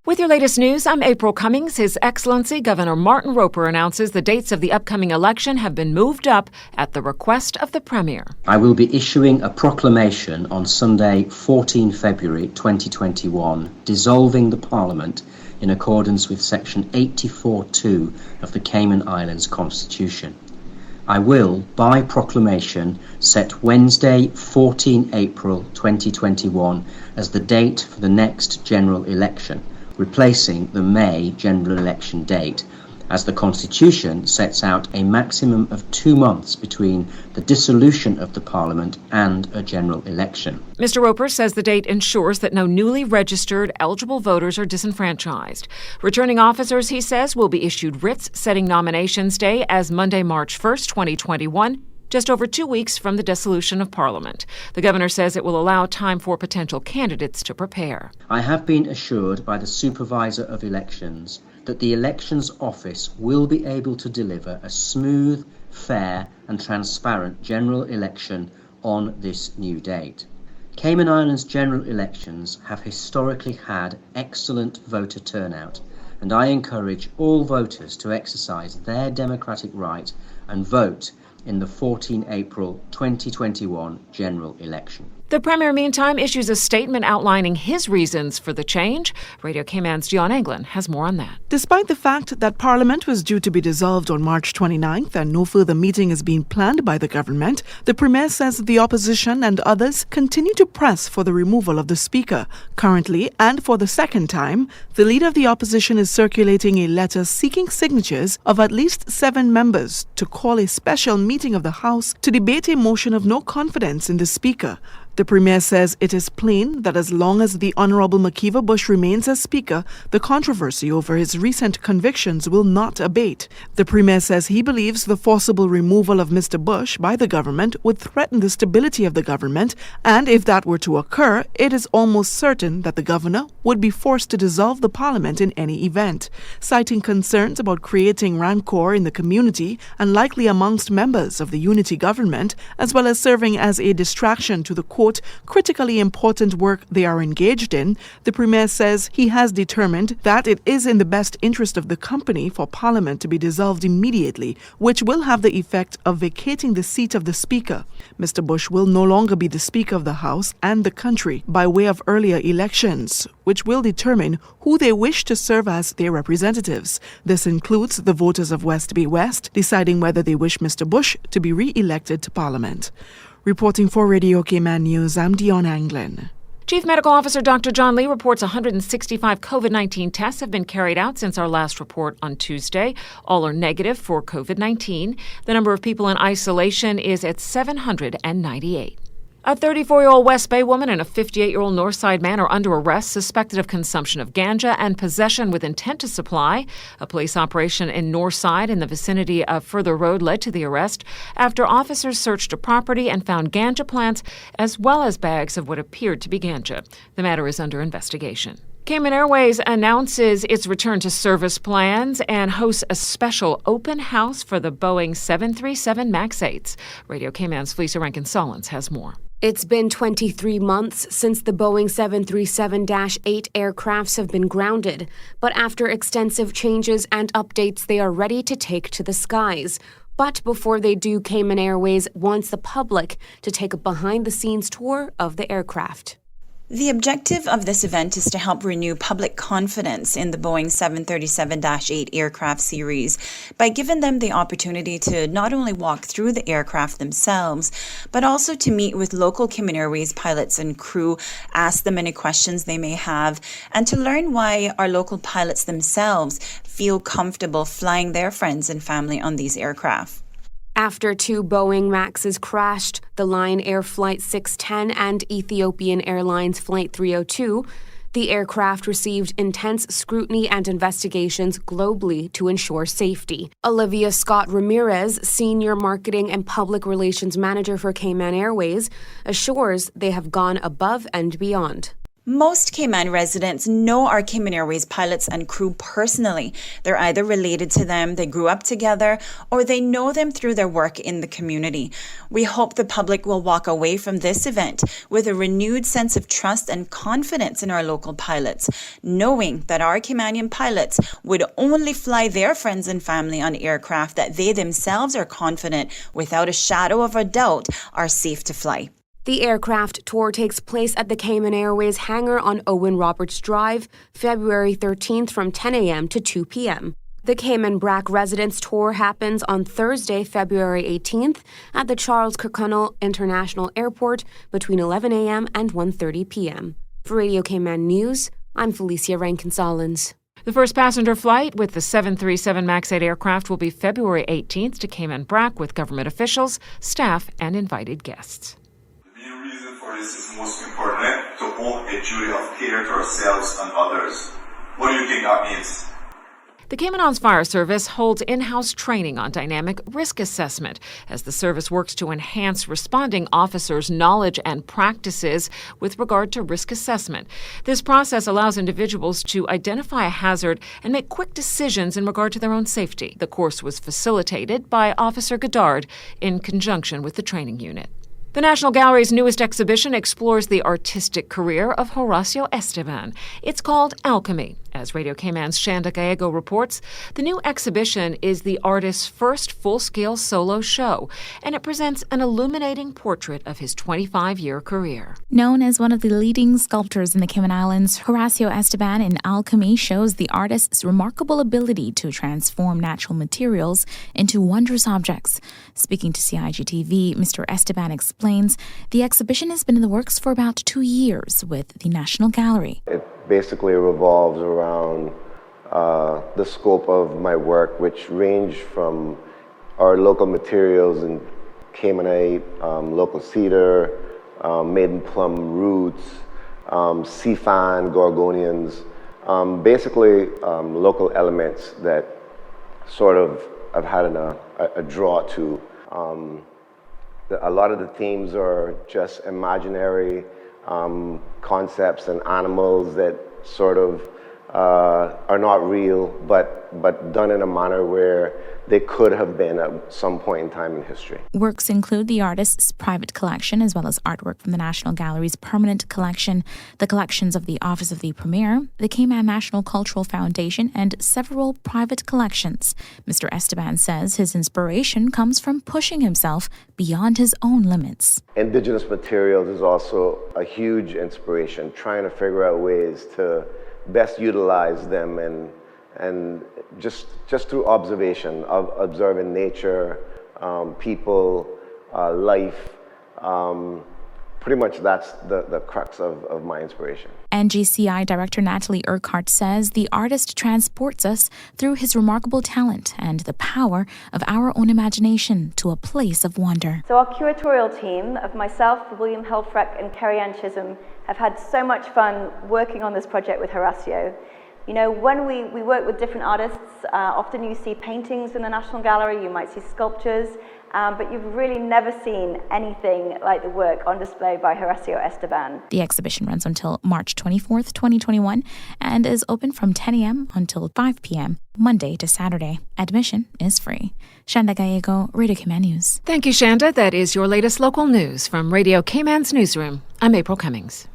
With your latest news, I'm April Cummings. His Excellency Governor Martin Roper announces the dates of the upcoming election have been moved up at the request of the Premier. I will be issuing a proclamation on Sunday, 14 February 2021, dissolving the Parliament in accordance with Section 84(2) of the Cayman Islands Constitution. I will, by proclamation, set Wednesday, 14 April 2021 as the date for the next general election, replacing the May general election date, as the Constitution sets out a maximum of 2 months between the dissolution of the Parliament and a general election. Mr. Roper says the date ensures that no newly registered eligible voters are disenfranchised. Returning officers, he says, will be issued writs setting nominations day as Monday, March 1st, 2021, just over 2 weeks from the dissolution of Parliament. The governor says it will allow time for potential candidates to prepare. I have been assured by the Supervisor of Elections that the Elections Office will be able to deliver a smooth, fair and transparent general election on this new date. Cayman Islands general elections have historically had excellent voter turnout, and I encourage all voters to exercise their democratic right and vote in the 14 April 2021 general election. The Premier, meantime, issues a statement outlining his reasons for the change. Radio Cayman's John Anglin has more on that. Despite the fact that Parliament was due to be dissolved on March 29th and no further meeting is being planned by the government, the Premier says the opposition and others continue to press for the removal of the Speaker. Currently, and for the second time, the leader of the opposition is circulating a letter seeking signatures of at least 7 members to call a special meeting of the House to debate a motion of no confidence in the Speaker. The Premier says it is plain that as long as the Honourable Makiva Bush remains as Speaker, the controversy over his recent convictions will not abate. The Premier says he believes the forcible removal of Mr. Bush by the government would threaten the stability of the government, and if that were to occur, it is almost certain that the Governor would be forced to dissolve the Parliament in any event. Citing concerns about creating rancor in the community and likely amongst members of the unity government, as well as serving as a distraction to the critically important work they are engaged in, the Premier says he has determined that it is in the best interest of the company for Parliament to be dissolved immediately, which will have the effect of vacating the seat of the Speaker. Mr. Bush will no longer be the Speaker of the House and the country by way of earlier elections, which will determine who they wish to serve as their representatives. This includes the voters of West Bay West deciding whether they wish Mr. Bush to be re-elected to Parliament. Reporting for Radio Cayman News, I'm Dion Anglin. Chief Medical Officer Dr. John Lee reports 165 COVID-19 tests have been carried out since our last report on Tuesday. All are negative for COVID-19. The number of people in isolation is at 798. A 34-year-old West Bay woman and a 58-year-old Northside man are under arrest, suspected of consumption of ganja and possession with intent to supply. A police operation in Northside in the vicinity of Further Road led to the arrest after officers searched a property and found ganja plants as well as bags of what appeared to be ganja. The matter is under investigation. Cayman Airways announces its return to service plans and hosts a special open house for the Boeing 737 MAX 8s. Radio Cayman's Felicia Rankin-Solins has more. It's been 23 months since the Boeing 737-8 aircrafts have been grounded, but after extensive changes and updates, they are ready to take to the skies. But before they do, Cayman Airways wants the public to take a behind-the-scenes tour of the aircraft. The objective of this event is to help renew public confidence in the Boeing 737-8 aircraft series by giving them the opportunity to not only walk through the aircraft themselves, but also to meet with local Cayman Airways pilots and crew, ask them any questions they may have, and to learn why our local pilots themselves feel comfortable flying their friends and family on these aircraft. After 2 Boeing MAXs crashed, the Lion Air Flight 610 and Ethiopian Airlines Flight 302, the aircraft received intense scrutiny and investigations globally to ensure safety. Olivia Scott Ramirez, Senior Marketing and Public Relations Manager for Cayman Airways, assures they have gone above and beyond. Most Cayman residents know our Cayman Airways pilots and crew personally. They're either related to them, they grew up together, or they know them through their work in the community. We hope the public will walk away from this event with a renewed sense of trust and confidence in our local pilots, knowing that our Caymanian pilots would only fly their friends and family on aircraft that they themselves are confident, without a shadow of a doubt, are safe to fly. The aircraft tour takes place at the Cayman Airways hangar on Owen Roberts Drive, February 13th from 10 a.m. to 2 p.m. The Cayman BRAC Residence Tour happens on Thursday, February 18th at the Charles Kirkconnell International Airport between 11 a.m. and 1:30 p.m. For Radio Cayman News, I'm Felicia Rankin-Solins. The first passenger flight with the 737 MAX 8 aircraft will be February 18th to Cayman BRAC with government officials, staff, and invited guests. The main reason for this is most important, to own a duty of care to ourselves and others. What do you think that means? The Cayman Islands Fire Service holds in-house training on dynamic risk assessment as the service works to enhance responding officers' knowledge and practices with regard to risk assessment. This process allows individuals to identify a hazard and make quick decisions in regard to their own safety. The course was facilitated by Officer Goddard in conjunction with the training unit. The National Gallery's newest exhibition explores the artistic career of Horacio Esteban. It's called Alchemy. As Radio Cayman's Shanda Gallego reports, the new exhibition is the artist's first full-scale solo show, and it presents an illuminating portrait of his 25-year career. Known as one of the leading sculptors in the Cayman Islands, Horacio Esteban in Alchemy shows the artist's remarkable ability to transform natural materials into wondrous objects. Speaking to CIGTV, Mr. Esteban explains the exhibition has been in the works for about 2 years with the National Gallery. It basically revolves around the scope of my work, which range from our local materials in Caymanite, local cedar, maiden plum roots, sea fan, gorgonians, basically local elements that sort of I've had a draw to. A lot of the themes are just imaginary concepts and animals that sort of are not real, but done in a manner where they could have been at some point in time in history. Works include the artist's private collection as well as artwork from the National Gallery's permanent collection, the collections of the Office of the Premier, the Cayman National Cultural Foundation, and several private collections. Mr. Esteban says his inspiration comes from pushing himself beyond his own limits. Indigenous materials is also a huge inspiration, trying to figure out ways to best utilize them and just through observation of observing nature, people, life. Pretty much that's the crux of my inspiration. NGCI Director Natalie Urquhart says the artist transports us through his remarkable talent and the power of our own imagination to a place of wonder. So our curatorial team of myself, William Helfreck and Kerry Ann Chisholm have had so much fun working on this project with Horacio. You know, when we work with different artists, often you see paintings in the National Gallery, you might see sculptures, but you've really never seen anything like the work on display by Horacio Esteban. The exhibition runs until March 24th, 2021, and is open from 10 a.m. until 5 p.m., Monday to Saturday. Admission is free. Shanda Gallego, Radio Cayman News. Thank you, Shanda. That is your latest local news from Radio Cayman's newsroom. I'm April Cummings.